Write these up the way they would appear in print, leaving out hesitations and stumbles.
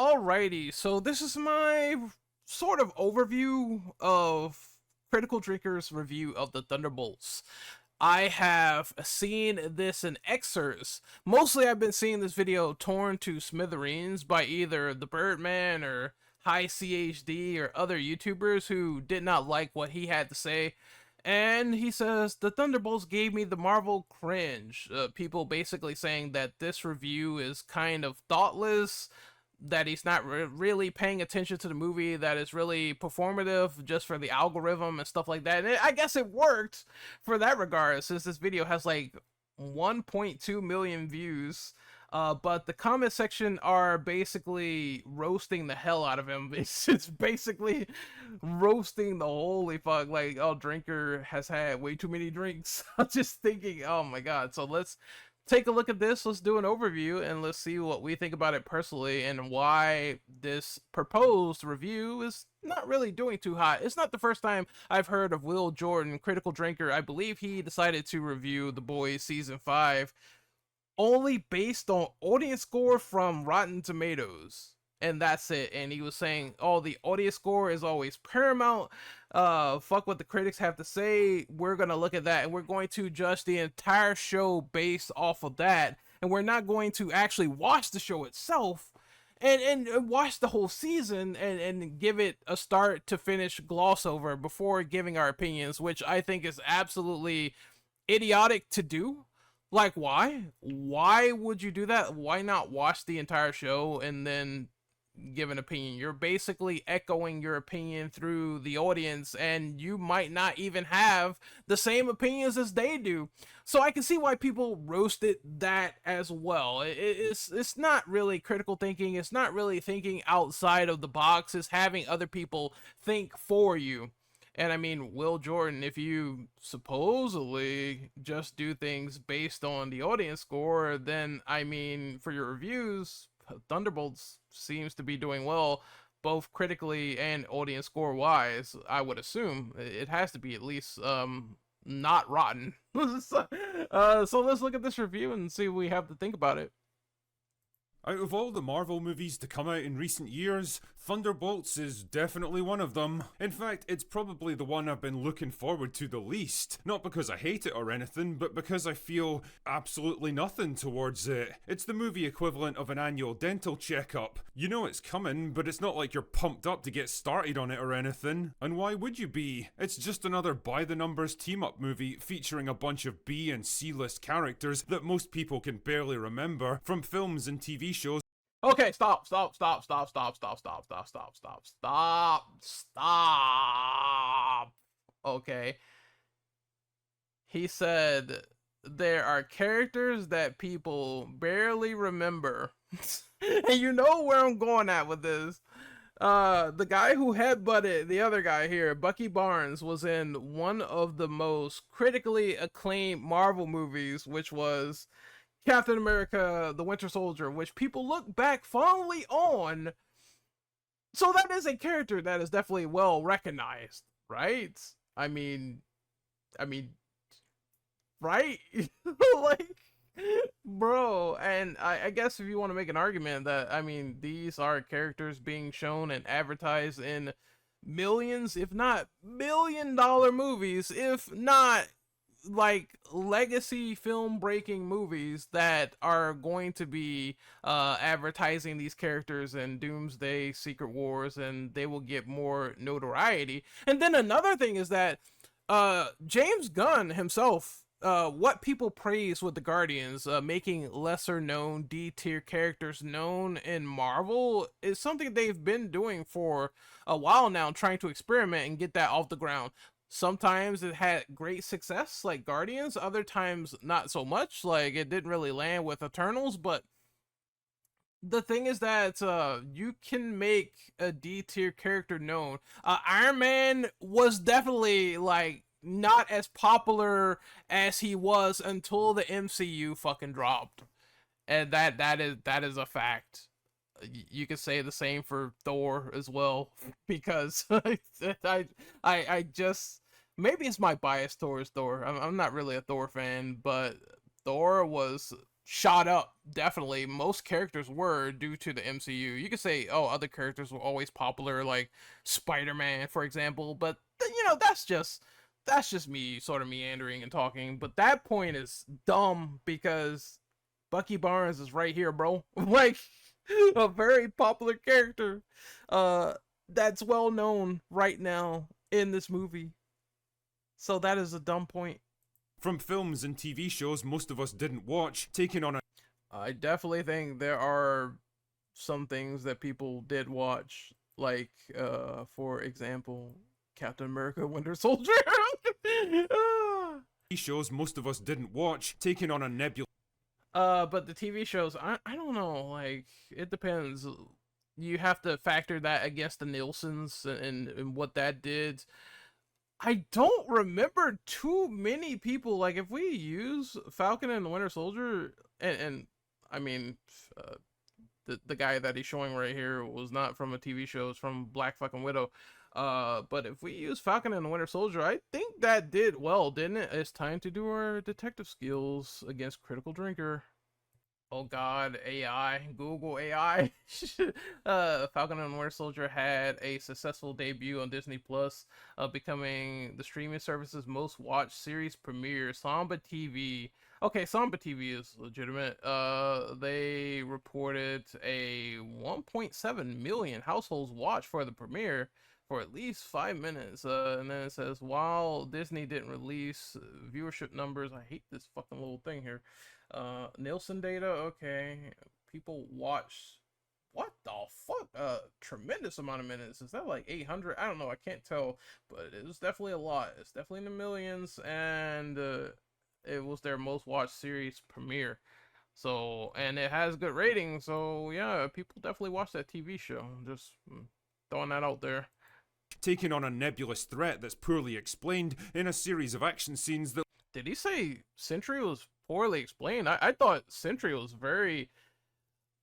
Alrighty, so this is my sort of overview of Critical Drinker's review of the Thunderbolts. I have seen this in excerpts. Mostly I've been seeing this video torn to smithereens by either the Birdman or High CHD or other YouTubers who did not like what he had to say. And he says, the Thunderbolts gave me the Marvel cringe. People basically saying that this review is kind of thoughtless, that he's not really paying attention to the movie, that is really performative just for the algorithm and stuff like that. And I guess it worked for that regard, since this video has like 1.2 million views. But the comment section are basically roasting the hell out of him. It's basically roasting the holy fuck. Like, oh, Drinker has had way too many drinks. I'm just thinking, oh my god. So let's take a look at this. Let's do an overview and let's see what we think about it personally and why this proposed review is not really doing too hot. It's not the first time I've heard of Will Jordan, Critical Drinker. I believe he decided to review The Boys season 5 only based on audience score from Rotten Tomatoes, and that's it. And he was saying, oh, the audience score is always paramount. Fuck what the critics have to say. We're gonna look at that and we're going to judge the entire show based off of that, and we're not going to actually watch the show itself and watch the whole season and give it a start to finish gloss over before giving our opinions, which I think is absolutely idiotic to do. Like, why? Why would you do that? Why not watch the entire show and then give an opinion? You're basically echoing your opinion through the audience, and you might not even have the same opinions as they do. So I can see why people roasted that as well. It's not really critical thinking. It's not really thinking outside of the box. It's having other people think for you. And I mean, Will Jordan, if you supposedly just do things based on the audience score, then I mean, for your reviews, Thunderbolts seems to be doing well, both critically and audience score wise. I would assume it has to be at least not rotten. So let's look at this review and see what we have to think about it. Out of all the Marvel movies to come out in recent years, Thunderbolts is definitely one of them. In fact, it's probably the one I've been looking forward to the least. Not because I hate it or anything, but because I feel absolutely nothing towards it. It's the movie equivalent of an annual dental checkup. You know it's coming, but it's not like you're pumped up to get started on it or anything. And why would you be? It's just another by-the-numbers team-up movie featuring a bunch of B and C-list characters that most people can barely remember from films and TV shows. Okay, stop. Okay. He said there are characters that people barely remember. And you know where I'm going at with this. The guy who headbutted the other guy here, Bucky Barnes, was in one of the most critically acclaimed Marvel movies, which was Captain America, the Winter Soldier, which people look back fondly on. So that is a character that is definitely well recognized, right? I mean, right? Like, bro, and I guess if you want to make an argument that, I mean, these are characters being shown and advertised in millions, if not $1 million movies, if not like legacy film breaking movies that are going to be advertising these characters in Doomsday, Secret Wars, and they will get more notoriety. And then another thing is that James Gunn himself, what people praise with the Guardians, making lesser known D-tier characters known in Marvel, is something they've been doing for a while now, trying to experiment and get that off the ground. Sometimes it had great success, like Guardians. Other times, not so much. Like, it didn't really land with Eternals. But the thing is that you can make a D-tier character known. Iron Man was definitely, like, not as popular as he was until the MCU fucking dropped. And that is a fact. You could say the same for Thor as well, because I just, maybe it's my bias towards Thor. I'm not really a Thor fan, but Thor was shot up. Definitely, most characters were due to the MCU. You could say, oh, other characters were always popular, like Spider-Man, for example. But that's just me sort of meandering and talking. But that point is dumb because Bucky Barnes is right here, bro. Like a very popular character, uh, that's well known right now in this movie. So that is a dumb point. from films and TV shows most of us didn't watch, taking on a I definitely think there are some things that people did watch, like for example, Captain America Winter Soldier. shows most of us didn't watch, taking on a nebulous But the TV shows, I don't know, like it depends. You have to factor that against the Nielsen's and what that did. I don't remember too many people, like if we use Falcon and the Winter Soldier, and I mean, uh, the guy that he's showing right here was not from a TV show, it's from Black fucking Widow. But if we use Falcon and the Winter Soldier, I think that did well, didn't it? It's time to do our detective skills against Critical Drinker. Oh God, AI, Google AI. Falcon and Winter Soldier had a successful debut on Disney Plus, becoming the streaming service's most watched series premiere. Samba TV. Okay, Samba TV is legitimate. They reported a 1.7 million households watched for the premiere for at least 5 minutes. And then it says, while Disney didn't release viewership numbers, I hate this fucking little thing here. Nielsen data, okay. People watch, what the fuck? Tremendous amount of minutes. Is that like 800? I don't know, I can't tell, but it was definitely a lot. It's definitely in the millions, and it was their most watched series premiere. So, and it has good ratings, so yeah, people definitely watch that TV show. Just throwing that out there. taking on a nebulous threat that's poorly explained in a series of action scenes that Did he say Sentry was poorly explained? I thought Sentry was very,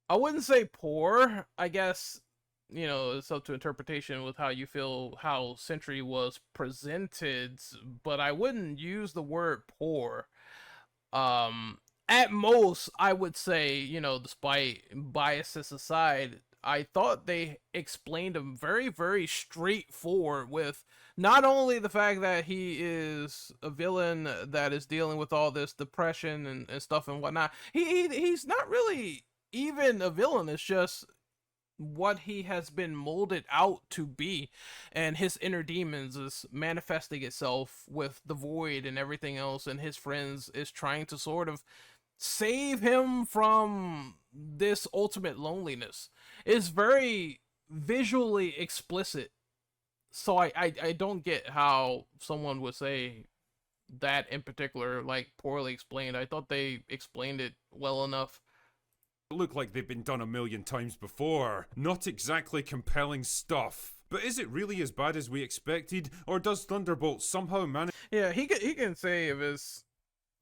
I wouldn't say poor. I guess, it's up to interpretation with how you feel how Sentry was presented, but I wouldn't use the word poor. At most, I would say, despite biases aside, I thought they explained him very, very straightforward with not only the fact that he is a villain that is dealing with all this depression and stuff and whatnot. He's not really even a villain. It's just what he has been molded out to be, and his inner demons is manifesting itself with the void and everything else, and his friends is trying to sort of save him from this ultimate loneliness. It's very visually explicit, so I don't get how someone would say that in particular, like, poorly explained. I thought they explained it well enough. look like they've been done a million times before. Not exactly compelling stuff. But is it really as bad as we expected, or does Thunderbolts somehow manage? Yeah, he can say if it's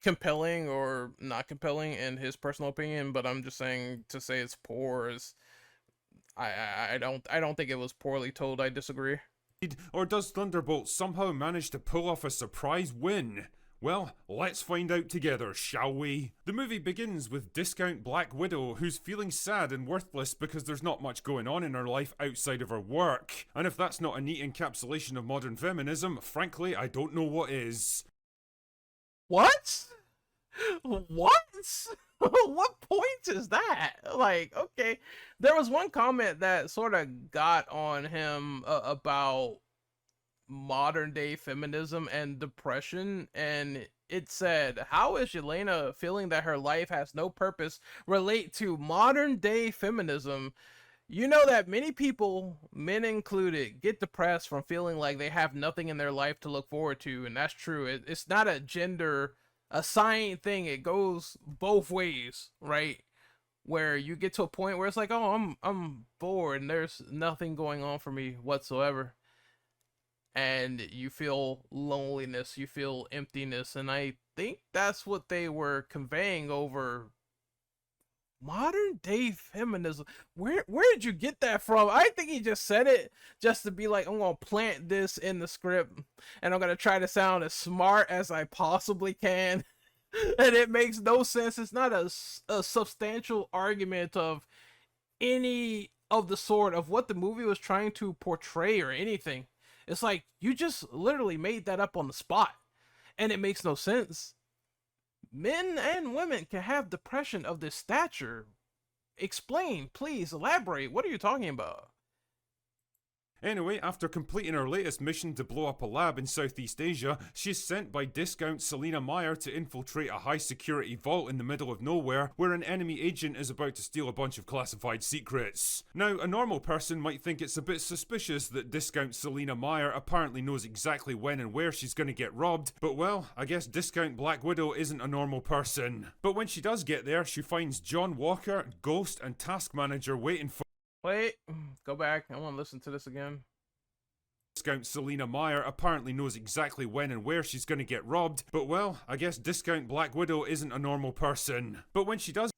compelling or not compelling in his personal opinion, but I'm just saying to say it's poor is I don't think it was poorly told. I disagree. Or does Thunderbolts somehow manage to pull off a surprise win? Well, let's find out together, shall we? The movie begins with discount Black Widow, who's feeling sad and worthless because there's not much going on in her life outside of her work. And if that's not a neat encapsulation of modern feminism, frankly, I don't know what is. What? What? What point is that? Like, okay, there was one comment that sort of got on him about modern day feminism and depression, and it said, how is Yelena feeling that her life has no purpose relate to modern day feminism? You know that many people, men included, get depressed from feeling like they have nothing in their life to look forward to, and that's true. It's not a gender assigned thing. It goes both ways, right? Where you get to a point where it's like, oh, I'm bored and there's nothing going on for me whatsoever, and you feel loneliness, you feel emptiness, and I think that's what they were conveying over modern day feminism. Where did you get that from? I think he just said it just to be like, I'm gonna plant this in the script and I'm gonna try to sound as smart as I possibly can. And it makes no sense. It's not a substantial argument of any of the sort of what the movie was trying to portray or anything. It's like you just literally made that up on the spot, and it makes no sense. Men and women can have depression of this stature. Explain, please elaborate. What are you talking about? Anyway, after completing her latest mission to blow up a lab in Southeast Asia, she's sent by discount Selena Meyer to infiltrate a high security vault in the middle of nowhere where an enemy agent is about to steal a bunch of classified secrets. Now, a normal person might think it's a bit suspicious that discount Selena Meyer apparently knows exactly when and where she's gonna get robbed, but well, I guess discount Black Widow isn't a normal person. But when she does get there, she finds John Walker, Ghost, and Task Manager waiting for. Wait, go back. I want to listen to this again. Discount Selena Meyer apparently knows exactly when and where she's gonna get robbed, but well, I guess discount Black Widow isn't a normal person. But when she does.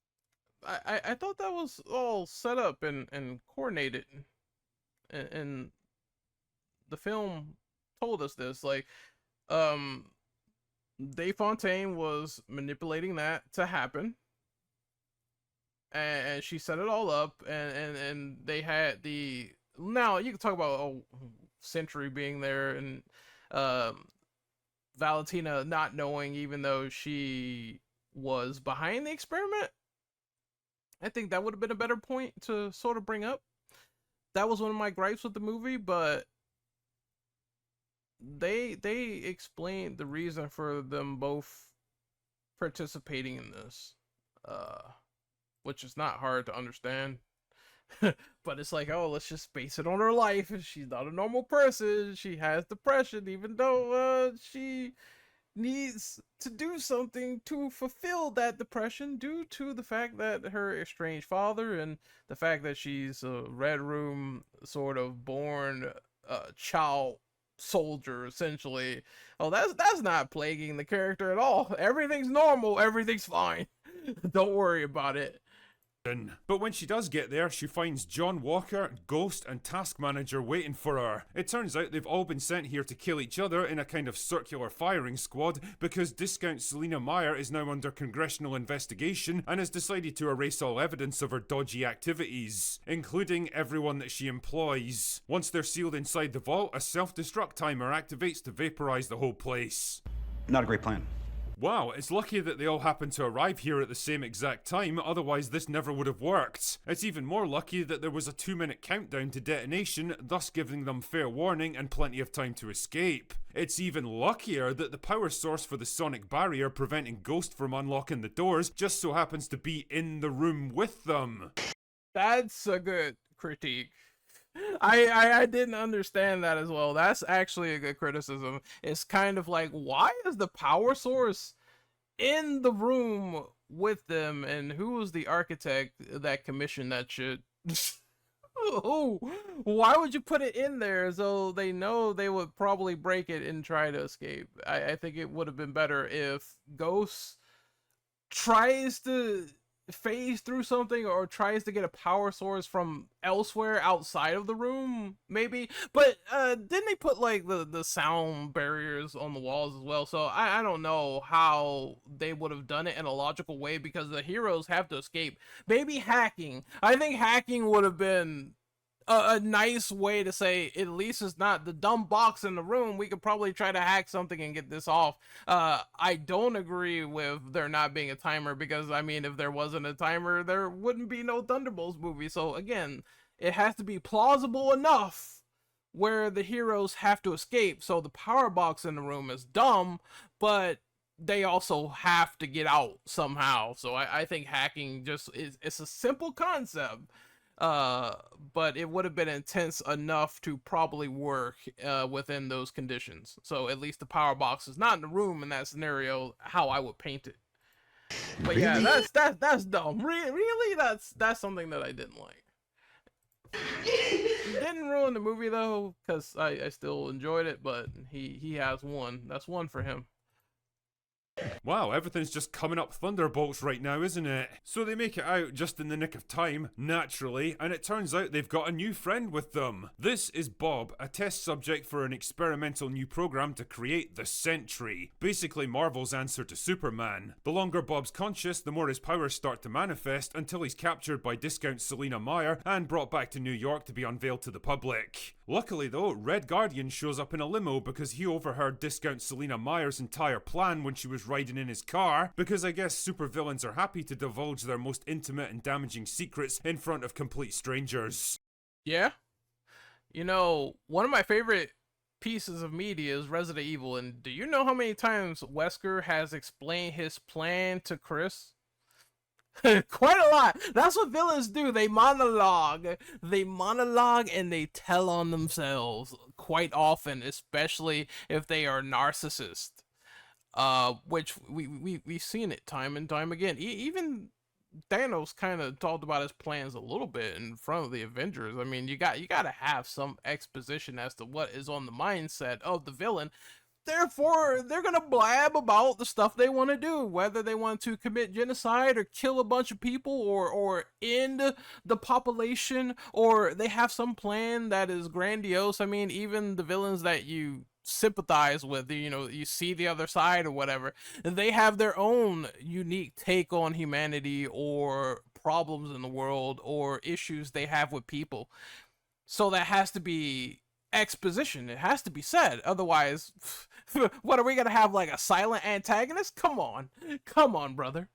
I thought that was all set up and coordinated. And the film told us this. Like, Dave Fontaine was manipulating that to happen. And she set it all up, and they had the. Now you can talk about Sentry being there, and Valentina not knowing, even though she was behind the experiment. I think that would have been a better point to sort of bring up. That was one of my gripes with the movie, but they explained the reason for them both participating in this. Which is not hard to understand. But it's like, oh, let's just base it on her life. She's not a normal person. She has depression, even though she needs to do something to fulfill that depression due to the fact that her estranged father and the fact that she's a Red Room sort of born child soldier, essentially. Oh, that's not plaguing the character at all. Everything's normal. Everything's fine. Don't worry about it. But when she does get there, she finds John Walker, Ghost, and Task Manager waiting for her. It turns out they've all been sent here to kill each other in a kind of circular firing squad because discount Selena Meyer is now under congressional investigation and has decided to erase all evidence of her dodgy activities, including everyone that she employs. Once they're sealed inside the vault, a self-destruct timer activates to vaporize the whole place. Not a great plan. Wow, it's lucky that they all happened to arrive here at the same exact time, otherwise this never would have worked. It's even more lucky that there was a 2-minute countdown to detonation, thus giving them fair warning and plenty of time to escape. It's even luckier that the power source for the sonic barrier preventing Ghost from unlocking the doors just so happens to be in the room with them. That's a good critique. I didn't understand that as well. That's actually a good criticism. It's kind of like, why is the power source in the room with them, and who was the architect that commissioned that shit? Oh, why would you put it in there so they know they would probably break it and try to escape? I think it would have been better if Ghost tries to phase through something or tries to get a power source from elsewhere outside of the room, maybe. But didn't they put like the sound barriers on the walls as well? So I don't know how they would have done it in a logical way, because the heroes have to escape. Maybe hacking. I think hacking would have been a nice way to say, at least it's not the dumb box in the room. We could probably try to hack something and get this off. I don't agree with there not being a timer, because I mean, if there wasn't a timer, there wouldn't be no Thunderbolts movie. So again, it has to be plausible enough where the heroes have to escape. So the power box in the room is dumb, but they also have to get out somehow. So I think hacking just it's a simple concept. But it would have been intense enough to probably work within those conditions. So at least the power box is not in the room in that scenario, how I would paint it. But really? Yeah, that's dumb. Really, that's something that I didn't like. Didn't ruin the movie though, because I still enjoyed it. But he has one. That's one for him. Wow, everything's just coming up Thunderbolts right now, isn't it? So they make it out just in the nick of time, naturally, and it turns out they've got a new friend with them. This is Bob, a test subject for an experimental new program to create the Sentry. Basically Marvel's answer to Superman. The longer Bob's conscious, the more his powers start to manifest until he's captured by discount Selena Meyer and brought back to New York to be unveiled to the public. Luckily though, Red Guardian shows up in a limo because he overheard discount Selena Meyer's entire plan when she was riding in his car, because I guess supervillains are happy to divulge their most intimate and damaging secrets in front of complete strangers. Yeah. You know, one of my favorite pieces of media is Resident Evil, and do you know how many times Wesker has explained his plan to Chris? Quite a lot. That's what villains do. They monologue. They monologue and they tell on themselves quite often, especially if they are narcissists. Which we've seen it time and time again. Even Thanos kind of talked about his plans a little bit in front of the Avengers. I mean, you got to have some exposition as to what is on the mindset of the villain. Therefore, they're gonna blab about the stuff they want to do, whether they want to commit genocide or kill a bunch of people or end the population, or they have some plan that is grandiose. I mean, even the villains that you sympathize with, you know, you see the other side or whatever, they have their own unique take on humanity or problems in the world or issues they have with people. So that has to be exposition. It has to be said. Otherwise, what are we gonna have, like a silent antagonist? Come on, brother.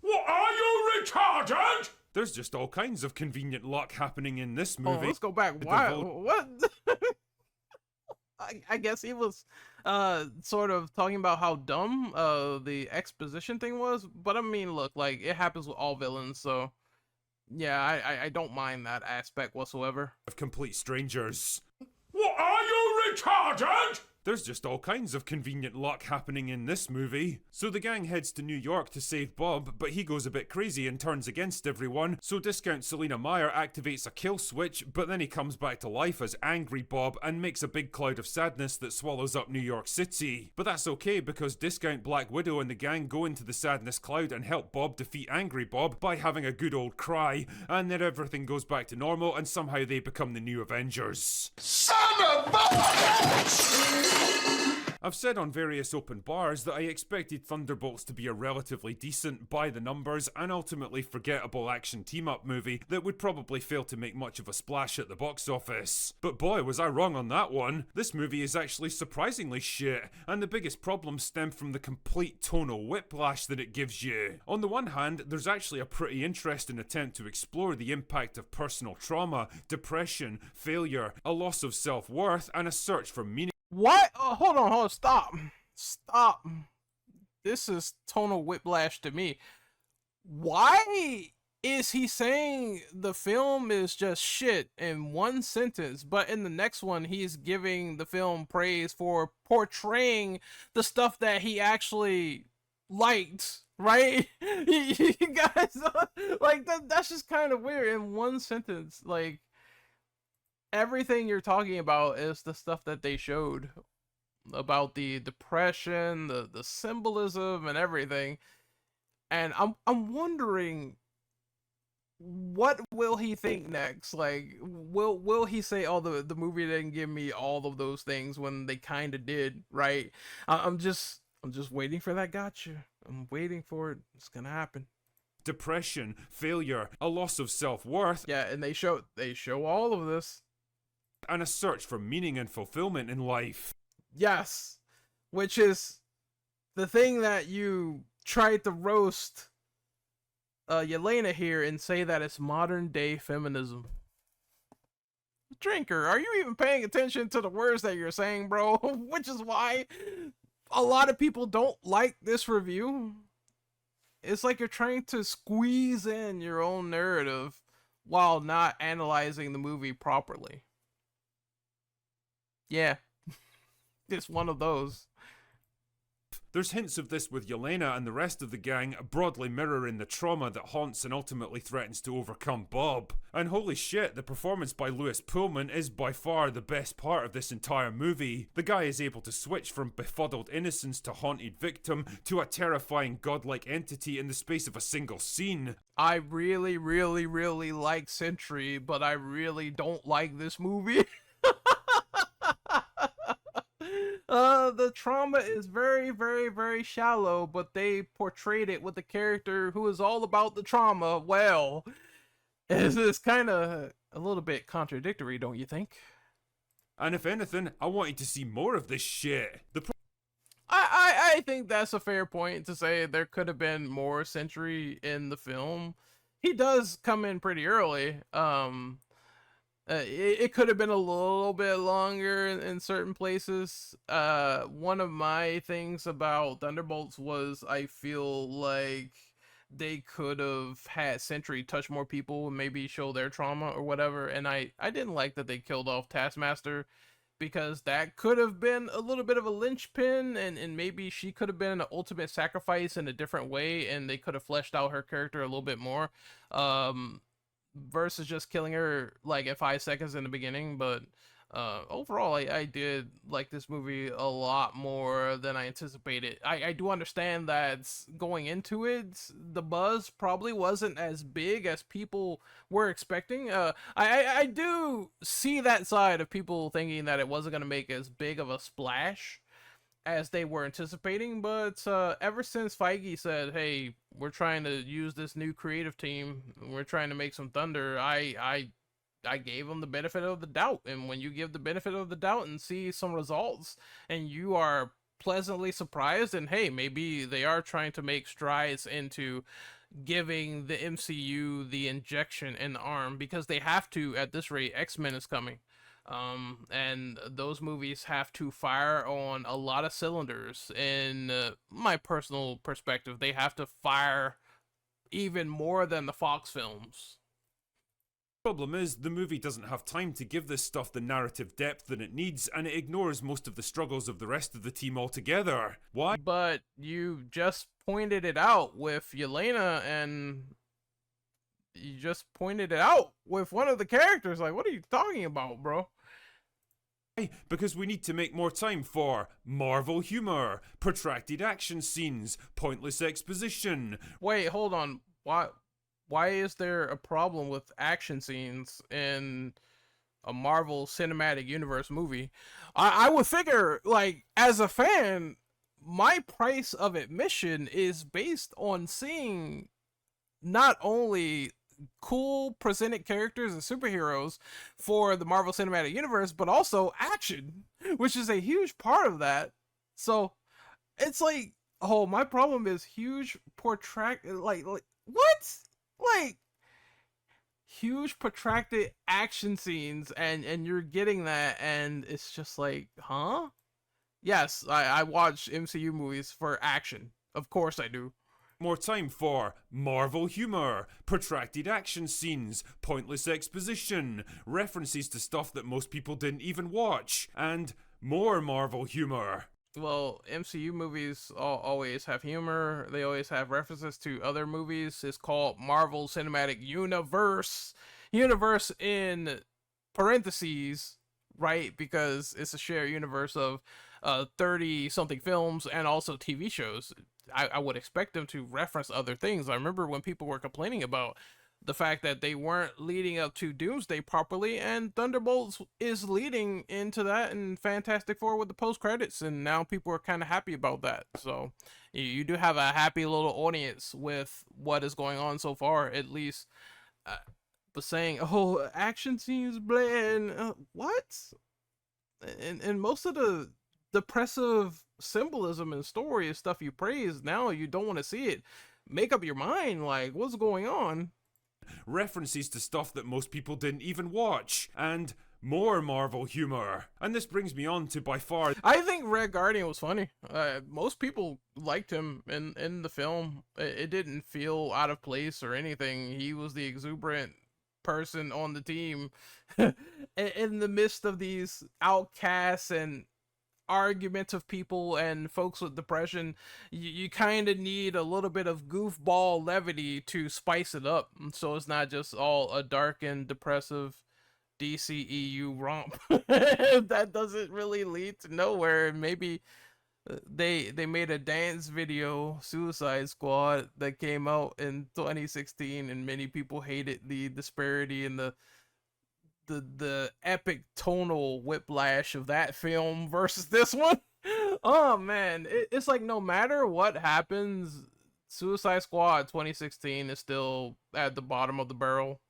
What, are you retarded? There's just all kinds of convenient luck happening in this movie. Oh, let's go back. Why? What? I guess he was sort of talking about how dumb the exposition thing was, but I mean, look, like, it happens with all villains, so yeah, I don't mind that aspect whatsoever. Of complete strangers. What, are you retarded? There's just all kinds of convenient luck happening in this movie. So the gang heads to New York to save Bob, but he goes a bit crazy and turns against everyone, so discount Selena Meyer activates a kill switch, but then he comes back to life as angry Bob and makes a big cloud of sadness that swallows up New York City. But that's okay because discount Black Widow and the gang go into the sadness cloud and help Bob defeat angry Bob by having a good old cry, and then everything goes back to normal and somehow they become the new Avengers. Son of a bitch! I've said on various open bars that I expected Thunderbolts to be a relatively decent, by the numbers, and ultimately forgettable action team-up movie that would probably fail to make much of a splash at the box office. But boy, was I wrong on that one. This movie is actually surprisingly shit, and the biggest problems stem from the complete tonal whiplash that it gives you. On the one hand, there's actually a pretty interesting attempt to explore the impact of personal trauma, depression, failure, a loss of self-worth, and a search for meaning. What? Oh, hold on, stop. This is tonal whiplash to me. Why is he saying the film is just shit in one sentence, but in the next one he's giving the film praise for portraying the stuff that he actually liked, right? You guys, like, that's just kind of weird in one sentence. Like, everything you're talking about is the stuff that they showed about the depression, the symbolism and everything. And I'm wondering, what will he think next? Like, will he say, oh, the movie didn't give me all of those things when they kind of did, right? I'm just waiting for that gotcha. I'm waiting for it. It's gonna happen. Depression, failure, a loss of self-worth. Yeah, and they show all of this. And a search for meaning and fulfillment in life. Yes, which is the thing that you tried to roast Yelena here and say that it's modern day feminism. Drinker, are you even paying attention to the words that you're saying, bro? Which is why a lot of people don't like this review. It's like you're trying to squeeze in your own narrative while not analyzing the movie properly. Yeah, it's one of those. There's hints of this with Yelena and the rest of the gang, broadly mirroring the trauma that haunts and ultimately threatens to overcome Bob. And holy shit, the performance by Lewis Pullman is by far the best part of this entire movie. The guy is able to switch from befuddled innocence to haunted victim to a terrifying godlike entity in the space of a single scene. I really, really, really like Sentry, but I really don't like this movie. The trauma is very, very, very shallow, but they portrayed it with a character who is all about the trauma well. It's kind of a little bit contradictory, don't you think? And if anything, I wanted to see more of this shit. I think that's a fair point to say there could have been more Sentry in the film. He does come in pretty early. It could have been a little bit longer in certain places. One of my things about Thunderbolts was I feel like they could have had Sentry touch more people and maybe show their trauma or whatever. And I didn't like that they killed off Taskmaster, because that could have been a little bit of a linchpin, and maybe she could have been an ultimate sacrifice in a different way, and they could have fleshed out her character a little bit more. Versus just killing her like at 5 seconds in the beginning. But overall, I did like this movie a lot more than I anticipated. I do understand that going into it, the buzz probably wasn't as big as people were expecting. I do see that side of people thinking that it wasn't going to make as big of a splash as they were anticipating, but ever since Feige said, hey, we're trying to use this new creative team, we're trying to make some thunder, I gave them the benefit of the doubt. And when you give the benefit of the doubt and see some results and you are pleasantly surprised, and hey, maybe they are trying to make strides into giving the MCU the injection in the arm, because they have to at this rate. X-Men is coming. And those movies have to fire on a lot of cylinders. In my personal perspective, they have to fire even more than the Fox films. Problem is, the movie doesn't have time to give this stuff the narrative depth that it needs, and it ignores most of the struggles of the rest of the team altogether. Why? But you just pointed it out with Yelena, and you just pointed it out with one of the characters. Like, what are you talking about, bro? Because we need to make more time for Marvel humor, protracted action scenes, pointless exposition. Wait, hold on. Why is there a problem with action scenes in a Marvel Cinematic Universe movie? I would figure, like, as a fan, my price of admission is based on seeing not only cool presented characters and superheroes for the Marvel Cinematic Universe, but also action, which is a huge part of that. So it's like, oh, my problem is huge like what? Like huge protracted action scenes, and you're getting that, and it's just like, huh? Yes, I watch MCU movies for action. Of course I do. More time for Marvel humor, protracted action scenes, pointless exposition, references to stuff that most people didn't even watch, and more Marvel humor. Well, MCU movies always have humor. They always have references to other movies. It's called Marvel Cinematic Universe. Universe in parentheses, right? Because it's a shared universe of 30-something films and also TV shows. I would expect them to reference other things. I remember when people were complaining about the fact that they weren't leading up to Doomsday properly, and Thunderbolts is leading into that, and Fantastic Four with the post-credits, and now people are kind of happy about that. So you do have a happy little audience with what is going on so far, at least. But saying, oh, action scenes, bland, what? And most of the depressive symbolism and story and stuff you praise, now you don't want to see it. Make up your mind, like, what's going on? References to stuff that most people didn't even watch, and more Marvel humor. And this brings me on to by far... I think Red Guardian was funny. Most people liked him in the film. It didn't feel out of place or anything. He was the exuberant person on the team in the midst of these outcasts and argumentative people and folks with depression, you kind of need a little bit of goofball levity to spice it up, so it's not just all a dark and depressive DCEU romp that doesn't really lead to nowhere. And maybe they made a dance video, Suicide Squad, that came out in 2016, and many people hated the disparity and the epic tonal whiplash of that film versus this one. Oh man, it's like no matter what happens, Suicide Squad 2016 is still at the bottom of the barrel.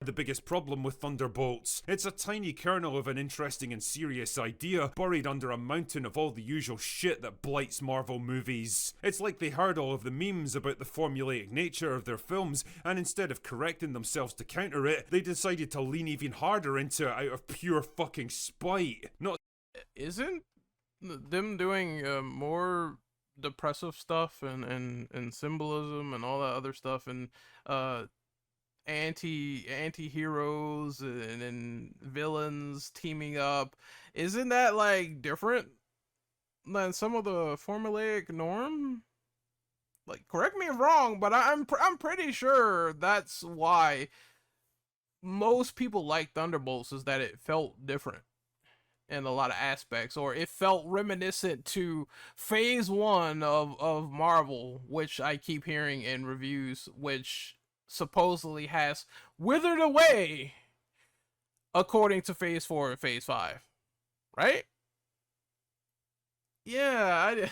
The biggest problem with Thunderbolts. It's a tiny kernel of an interesting and serious idea buried under a mountain of all the usual shit that blights Marvel movies. It's like they heard all of the memes about the formulaic nature of their films, and instead of correcting themselves to counter it, they decided to lean even harder into it out of pure fucking spite. Not Isn't them doing more depressive stuff and symbolism and all that other stuff, and anti-heroes and villains teaming up, isn't that like different than some of the formulaic norm? Like, correct me if wrong, but I'm pretty sure that's why most people like Thunderbolts, is that it felt different in a lot of aspects, or it felt reminiscent to phase 1 of Marvel, which I keep hearing in reviews, which supposedly has withered away according to phase 4 and phase 5, right? Yeah,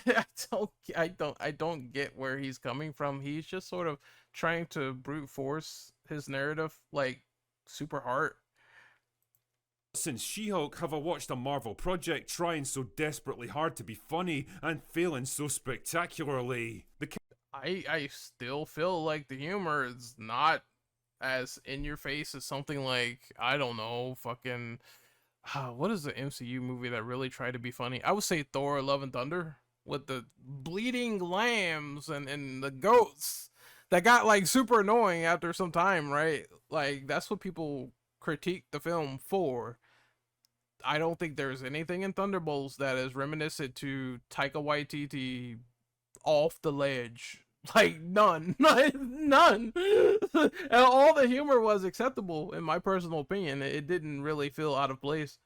I don't get where he's coming from. He's just sort of trying to brute force his narrative like super hard. since She-Hulk have I watched a Marvel project trying so desperately hard to be funny and failing so spectacularly. I still feel like the humor is not as in your face as something like, I don't know, fucking what is the MCU movie that really tried to be funny? I would say Thor: Love and Thunder, with the bleeding lambs and the goats that got like super annoying after some time, right? Like, that's what people critique the film for. I don't think there's anything in Thunderbolts that is reminiscent to Taika Waititi off the ledge. Like, none. None. And all the humor was acceptable, in my personal opinion. It didn't really feel out of place.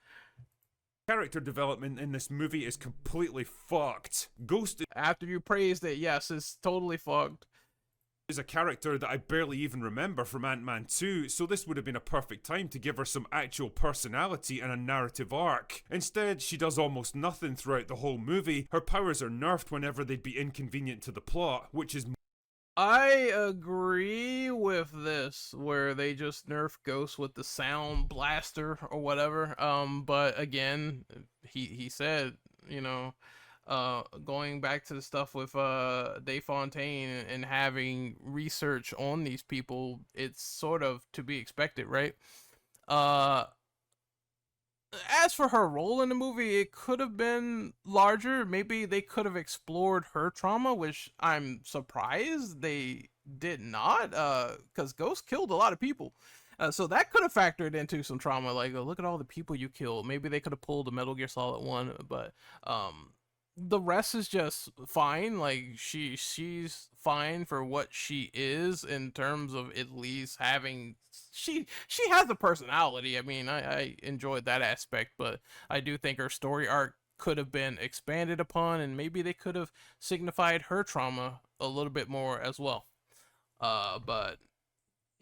Character development in this movie is completely fucked. Ghost After you praised it, yes, it's totally fucked. is a character that I barely even remember from Ant-Man 2, so this would have been a perfect time to give her some actual personality and a narrative arc. Instead, she does almost nothing throughout the whole movie. Her powers are nerfed whenever they'd be inconvenient to the plot, which is... I agree with this, where they just nerf Ghost with the sound blaster or whatever. But again, he said, you know, going back to the stuff with Dave Fontaine and having research on these people, it's sort of to be expected, right? As for her role in the movie, it could have been larger. Maybe they could have explored her trauma, which I'm surprised they did not, because Ghost killed a lot of people. So that could have factored into some trauma, like, oh, look at all the people you killed. Maybe they could have pulled a Metal Gear Solid 1, but the rest is just fine. Like, she's fine for what she is, in terms of at least having... She has a personality. I mean, I enjoyed that aspect, but I do think her story arc could have been expanded upon, and maybe they could have signified her trauma a little bit more as well. But,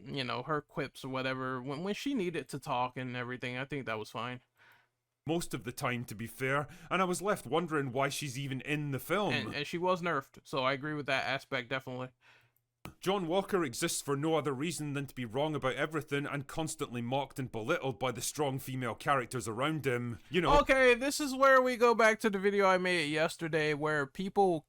you know, her quips or whatever, when she needed to talk and everything, I think that was fine. most of the time, to be fair, and I was left wondering why she's even in the film. And she was nerfed, so I agree with that aspect, definitely. John Walker exists for no other reason than to be wrong about everything and constantly mocked and belittled by the strong female characters around him. You know. Okay, this is where we go back to the video I made yesterday, where people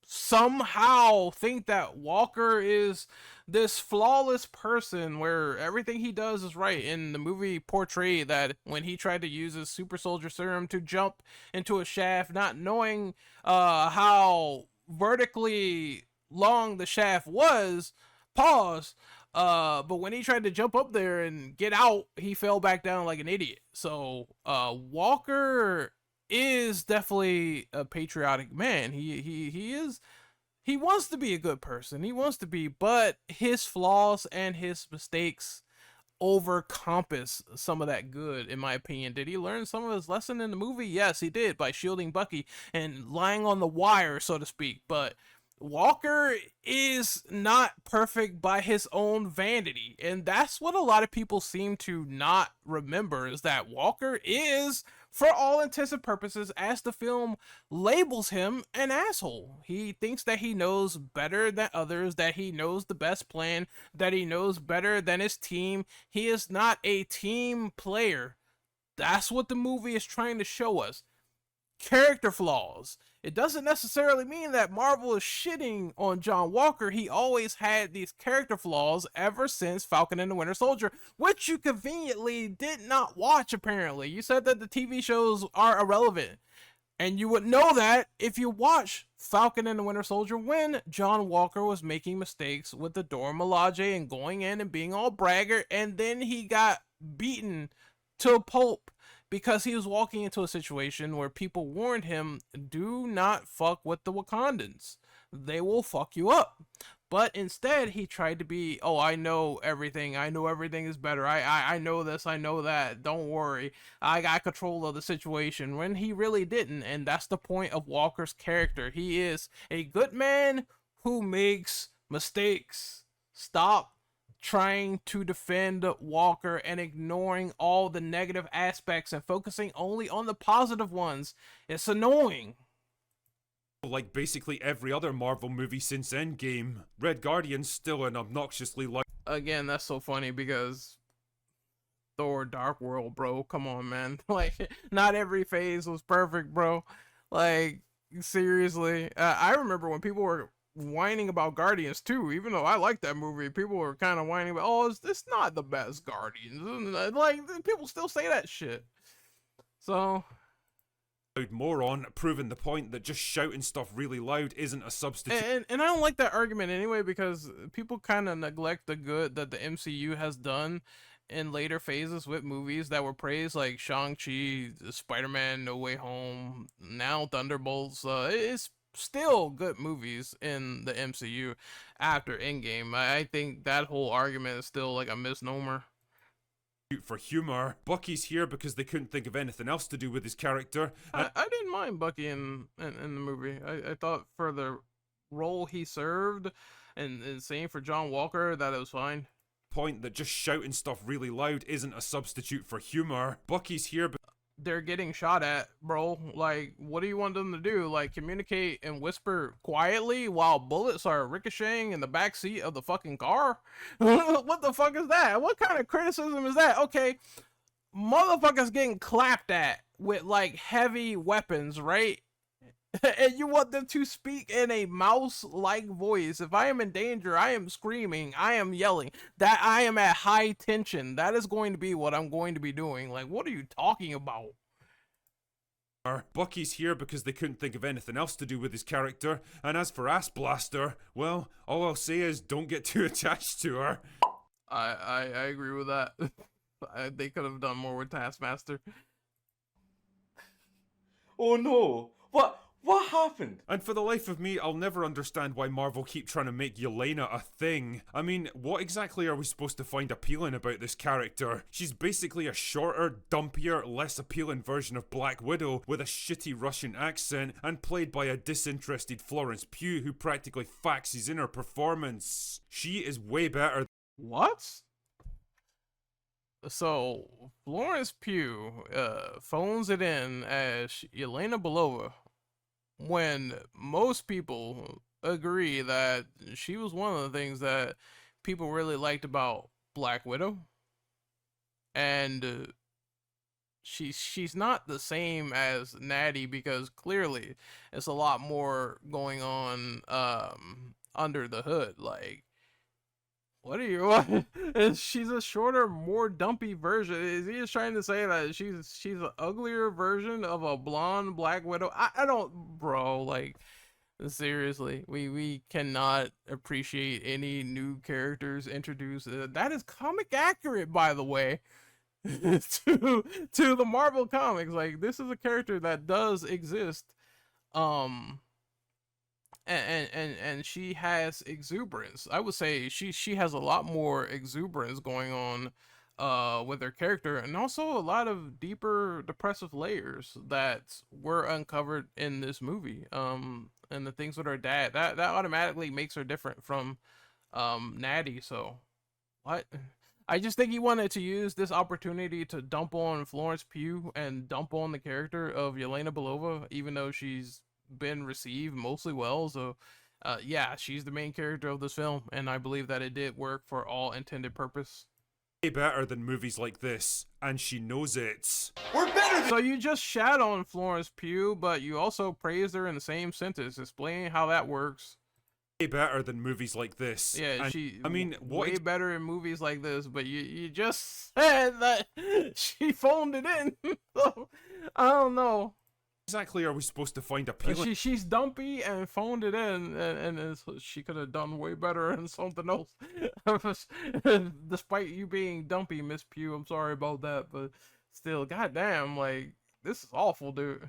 somehow think that Walker is this flawless person where everything he does is right. In the movie portrayed that when he tried to use his super soldier serum to jump into a shaft, not knowing how vertically long the shaft was, but when he tried to jump up there and get out, he fell back down like an idiot. So Walker is definitely a patriotic man. He wants to be a good person. He wants to be, but his flaws and his mistakes overcompass some of that good, in my opinion. Did he learn some of his lesson in the movie? Yes, he did, by shielding Bucky and lying on the wire, so to speak. But Walker is not perfect by his own vanity, and that's what a lot of people seem to not remember, is that Walker is, for all intents and purposes, as the film labels him, an asshole. He thinks that he knows better than others, that he knows the best plan, that he knows better than his team. He is not a team player. That's what the movie is trying to show us. Character flaws. It doesn't necessarily mean that Marvel is shitting on John Walker. He always had these character flaws ever since Falcon and the Winter Soldier, which you conveniently did not watch, apparently. You said that the TV shows are irrelevant. And you would know that if you watch Falcon and the Winter Soldier, when John Walker was making mistakes with the Dora Milaje and going in and being all braggart, and then he got beaten to a pulp because he was walking into a situation where people warned him, do not fuck with the Wakandans. They will fuck you up. But instead, he tried to be, oh, I know everything. I know everything is better. I know this. I know that. Don't worry. I got control of the situation, when he really didn't. And that's the point of Walker's character. He is a good man who makes mistakes. Stop trying to defend Walker and ignoring all the negative aspects and focusing only on the positive ones. It's annoying. Like basically every other Marvel movie since Endgame, Red Guardian's still an obnoxiously loud. Again, that's so funny because Thor Dark World, bro. Come on, man. Like, not every phase was perfect, bro. Like, seriously. I remember when people were whining about Guardians too, even though I like that movie. People were kind of whining about, oh, it's not the best Guardians. Like, people still say that shit. So, Moron, proving the point that just shouting stuff really loud isn't a substitute. and I don't like that argument anyway, because people kind of neglect the good that the MCU has done in later phases with movies that were praised, like Shang-Chi, Spider-Man, No Way Home, now Thunderbolts. It's still good movies in the MCU after Endgame. I think that whole argument is still like a misnomer. For humor. Bucky's here because they couldn't think of anything else to do with his character. I didn't mind Bucky in the movie. I thought for the role he served, and same for John Walker, that it was fine. Point that just shouting stuff really loud isn't a substitute for humor. Bucky's here they're getting shot at, bro. Like, what do you want them to do? Like, communicate and whisper quietly while bullets are ricocheting in the back seat of the fucking car? What the fuck is that? What kind of criticism is that? Okay, motherfuckers getting clapped at with like heavy weapons, right? And you want them to speak in a mouse-like voice. If I am in danger, I am screaming, I am yelling, that I am at high tension. That is going to be what I'm going to be doing. Like, what are you talking about? Bucky's here because they couldn't think of anything else to do with his character, and as for Ass Blaster, well, all I'll say is don't get too attached to her. I agree with that. They could have done more with Taskmaster. Oh no! What happened? And for the life of me, I'll never understand why Marvel keep trying to make Yelena a thing. I mean, what exactly are we supposed to find appealing about this character? She's basically a shorter, dumpier, less appealing version of Black Widow with a shitty Russian accent and played by a disinterested Florence Pugh who practically faxes in her performance. She is way better. What? So, Florence Pugh phones it in as Yelena Belova, when most people agree that she was one of the things that people really liked about Black Widow. And she's not the same as Natty, because clearly it's a lot more going on under the hood. Like, what are you? What? She's a shorter, more dumpy version. Is he just trying to say that she's an uglier version of a blonde Black Widow? I don't, bro. Like, seriously, we cannot appreciate any new characters introduced. That is comic accurate, by the way. to the Marvel comics. Like, this is a character that does exist. Um and she has exuberance. I would say she has a lot more exuberance going on with her character, and also a lot of deeper depressive layers that were uncovered in this movie. And the things with her dad, that automatically makes her different from Natty. So what? I just think he wanted to use this opportunity to dump on Florence Pugh and dump on the character of Yelena Belova, even though she's been received mostly well. So, yeah, she's the main character of this film, and I believe that it did work for all intended purpose. Way better than movies like this, and she knows it. We're better than So you just shat on Florence Pugh, but you also praised her in the same sentence, explaining how that works. Way better than movies like this. Yeah, and, I mean, what? way better in movies like this, but you just said that she phoned it in. So, I don't know. Exactly are we supposed to find appealing? She's dumpy and phoned it in, and she could have done way better in something else. Despite you being dumpy, Miss Pugh, I'm sorry about that, but still, goddamn, like, this is awful, dude.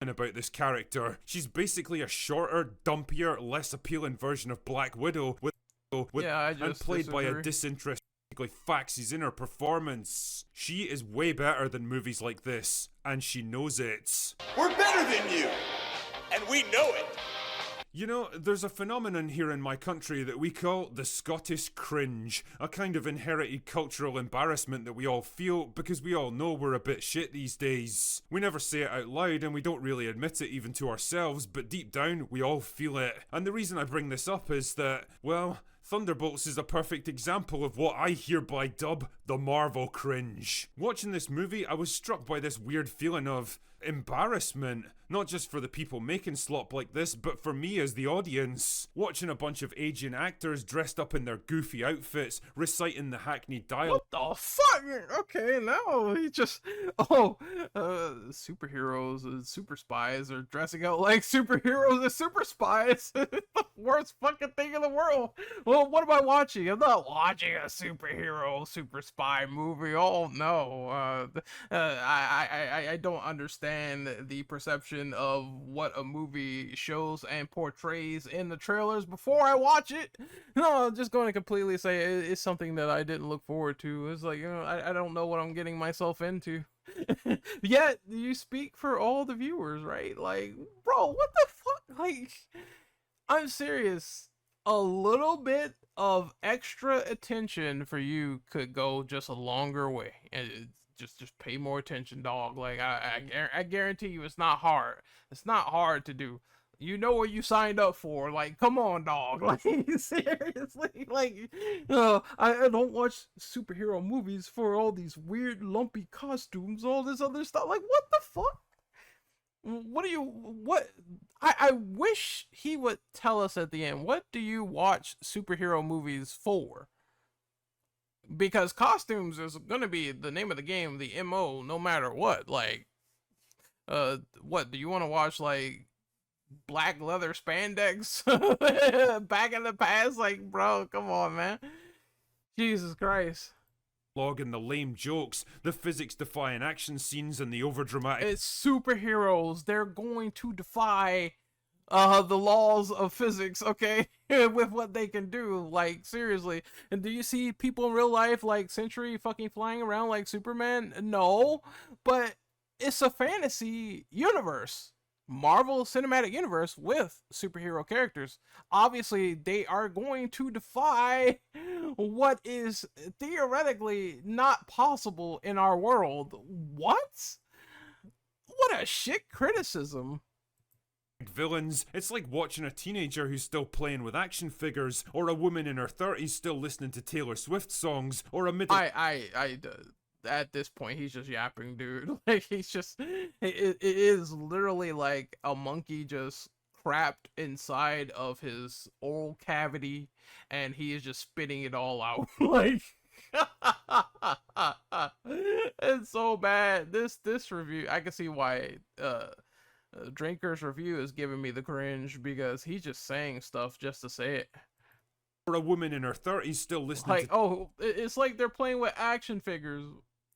About this character, she's basically a shorter, dumpier, less appealing version of Black Widow, and played by a disinterested faxes in her performance. She is way better than movies like this, and she knows it. We're better than you, and we know it. You know, there's a phenomenon here in my country that we call the Scottish cringe, a kind of inherited cultural embarrassment that we all feel because we all know we're a bit shit these days. We never say it out loud and we don't really admit it even to ourselves, but deep down we all feel it. And the reason I bring this up is that, well, Thunderbolts is a perfect example of what I hereby dub the Marvel cringe. Watching this movie, I was struck by this weird feeling of embarrassment, not just for the people making slop like this, but for me as the audience. Watching a bunch of aging actors dressed up in their goofy outfits, reciting the hackneyed dialogue. What the fuck? Okay, now he just superheroes and super spies are dressing out like superheroes and super spies. The worst fucking thing in the world. Well, what am I watching? I'm not watching a superhero super spy movie. Oh no. I don't understand the perception of what a movie shows and portrays in the trailers before I watch it. No, I'm just going to completely say it's something that I didn't look forward to. It's like, I don't know what I'm getting myself into. Yet you speak for all the viewers, right? Like, bro, what the fuck? Like, I'm serious. A little bit of extra attention for you could go just a longer way, and just pay more attention, dog. Like, I guarantee you, it's not hard. It's not hard to do. You know what you signed up for. Like, come on, dog. Like, seriously. Like, I don't watch superhero movies for all these weird, lumpy costumes, all this other stuff. Like, what the fuck? I wish he would tell us at the end, what do you watch superhero movies for? Because costumes is gonna be the name of the game, the MO, no matter what. Like, what do you want to watch? Like, black leather spandex back in the past? Like, bro, come on, man. Jesus Christ. And the lame jokes, the physics-defying action scenes, and the overdramatic. It's superheroes. They're going to defy the laws of physics, okay? With what they can do, like, seriously. And do you see people in real life like Sentry fucking flying around like Superman? No, but it's a fantasy universe. Marvel Cinematic Universe with superhero characters. Obviously, they are going to defy what is theoretically not possible in our world. What? What a shit criticism. Villains, it's like watching a teenager who's still playing with action figures, or a woman in her 30s still listening to Taylor Swift songs, or a middle... At this point, he's just yapping, dude. Like, he's just... It is literally like a monkey just crapped inside of his oral cavity, and he is just spitting it all out. Like... It's so bad. This review, I can see why Drinker's review is giving me the cringe, because he's just saying stuff just to say it. Or a woman in her 30s still listening like, oh, it's like they're playing with action figures.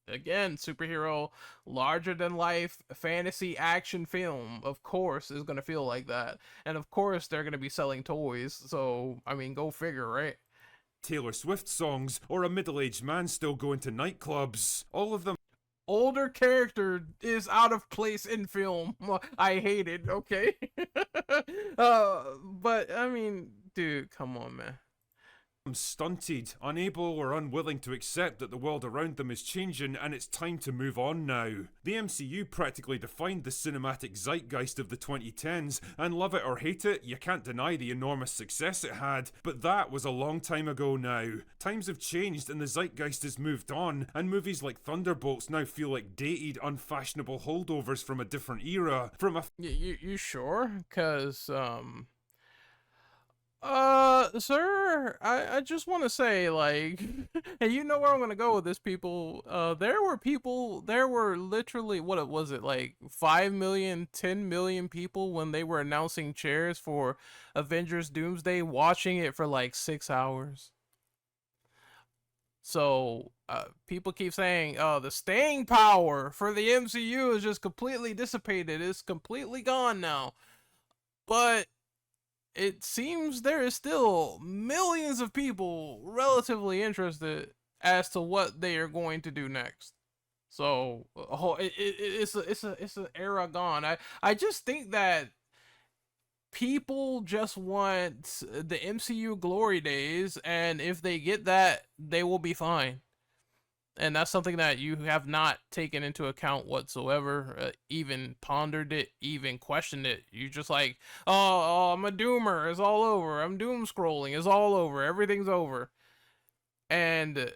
Again, superhero, larger than life fantasy action film, of course, is gonna feel like that. And of course, they're gonna be selling toys. So, I mean, go figure, right? Taylor Swift songs, or a middle aged man still going to nightclubs. All of them Older character is out of place in film. I hate it, okay? But, I mean, dude, come on, man. stunted, unable or unwilling to accept that the world around them is changing and it's time to move on now. The MCU practically defined the cinematic zeitgeist of the 2010s, and love it or hate it, you can't deny the enormous success it had, but that was a long time ago now. Times have changed and the zeitgeist has moved on, and movies like Thunderbolts now feel like dated, unfashionable holdovers from a different era, from a You sure? Cause, sir, I just want to say, like, and you know where I'm gonna go with this, people. There were literally, what was it, like 5 million, 10 million people when they were announcing chairs for Avengers Doomsday, watching it for like 6 hours. So, people keep saying, the staying power for the MCU is just completely dissipated. It's completely gone now. But it seems there is still millions of people relatively interested as to what they are going to do next. So it's an era gone. I just think that people just want the MCU glory days, and if they get that, they will be fine. And that's something that you have not taken into account whatsoever, even pondered it, even questioned it. You just like, oh, I'm a doomer, it's all over. I'm doom scrolling, it's all over. Everything's over. And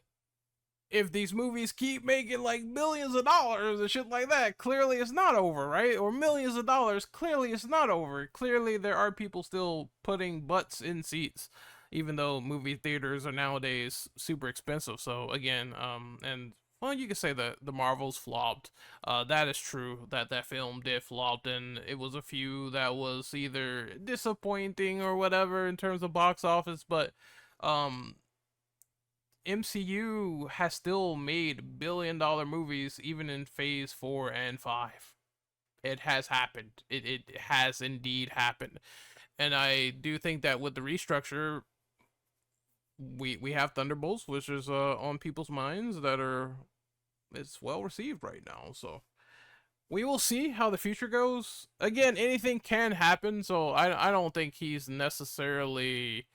if these movies keep making like billions of dollars and shit like that, clearly it's not over, right? Or millions of dollars, clearly it's not over. Clearly there are people still putting butts in seats, even though movie theaters are nowadays super expensive. So again, and well, you could say that the Marvels flopped. That is true. That film did flop, and it was a few that was either disappointing or whatever in terms of box office. But MCU has still made billion-dollar movies even in Phase 4 and 5. It has happened. It has indeed happened. And I do think that with the restructure, we have Thunderbolts, which is on people's minds, that are it's well received right now. So we will see how the future goes. Again, anything can happen, so I don't think he's necessarily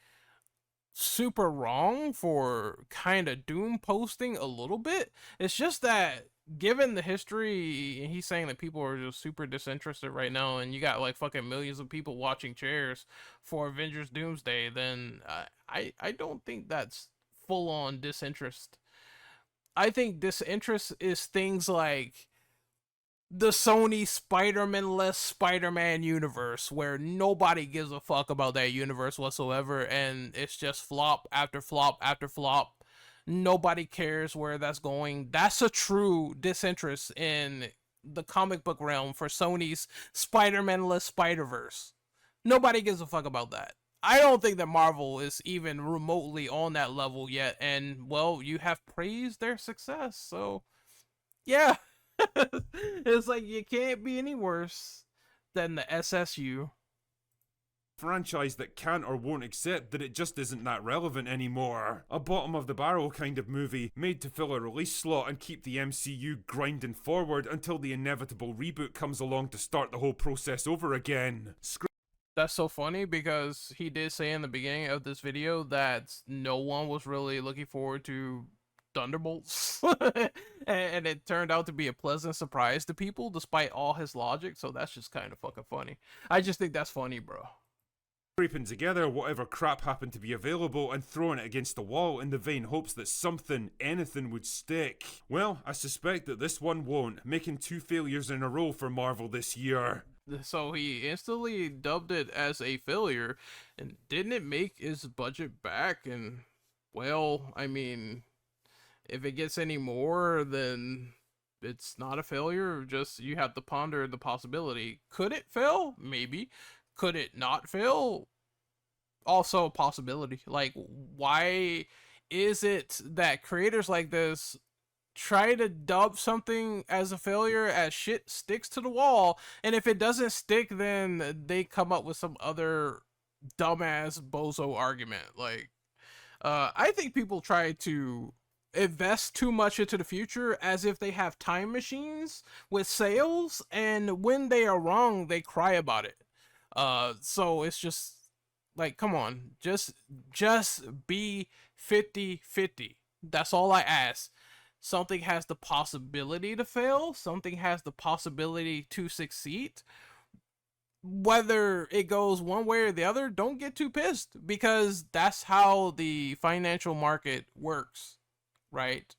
super wrong for kind of doom posting a little bit. It's just that given the history, he's saying that people are just super disinterested right now, and you got like fucking millions of people watching chairs for Avengers Doomsday, then I don't think that's full on disinterest. I think disinterest is things like the Sony Spider-Man-less Spider-Man universe, where nobody gives a fuck about that universe whatsoever, and it's just flop after flop after flop. Nobody cares where that's going. That's a true disinterest in the comic book realm for Sony's Spider-Man-less Spider-Verse. Nobody gives a fuck about that. I don't think that Marvel is even remotely on that level yet, and well, you have praised their success, so yeah. It's like you can't be any worse than the SSU. franchise that can't or won't accept that it just isn't that relevant anymore. A bottom of the barrel kind of movie, made to fill a release slot and keep the MCU grinding forward until the inevitable reboot comes along to start the whole process over again. That's so funny because he did say in the beginning of this video that no one was really looking forward to Thunderbolts, and it turned out to be a pleasant surprise to people despite all his logic. So that's just kind of fucking funny. I just think that's funny, bro. Scraping together whatever crap happened to be available and throwing it against the wall in the vain hopes that something, anything would stick. Well, I suspect that this one won't, making 2 failures in a row for Marvel this year. So he instantly dubbed it as a failure, and didn't it make his budget back? And well, I mean, if it gets any more, then it's not a failure. Just you have to ponder the possibility. Could it fail? Maybe. Could it not fail? Also a possibility. Like, why is it that creators like this try to dub something as a failure as shit sticks to the wall, and if it doesn't stick, then they come up with some other dumbass bozo argument. Like, I think people try to invest too much into the future as if they have time machines with sales, and when they are wrong, they cry about it. So it's just like, come on, just be 50-50. That's all I ask. Something has the possibility to fail, something has the possibility to succeed. Whether it goes one way or the other, don't get too pissed, because that's how the financial market works, right?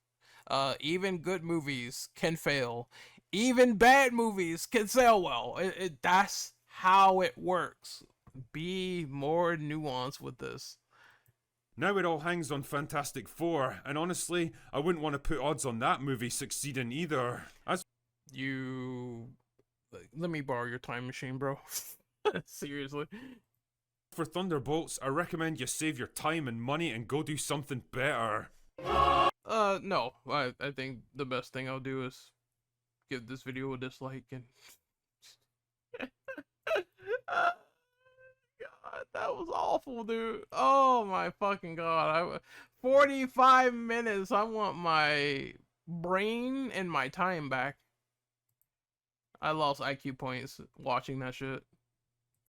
Even good movies can fail, even bad movies can sell well. That's how it works. Be more nuanced with this. Now it all hangs on Fantastic Four, and honestly, I wouldn't want to put odds on that movie succeeding either. As You let me borrow your time machine, bro. Seriously. for Thunderbolts, I recommend you save your time and money and go do something better. No. I think the best thing I'll do is give this video a dislike and God, that was awful, dude. Oh my fucking god. 45 minutes. I want my brain and my time back. I lost IQ points watching that shit.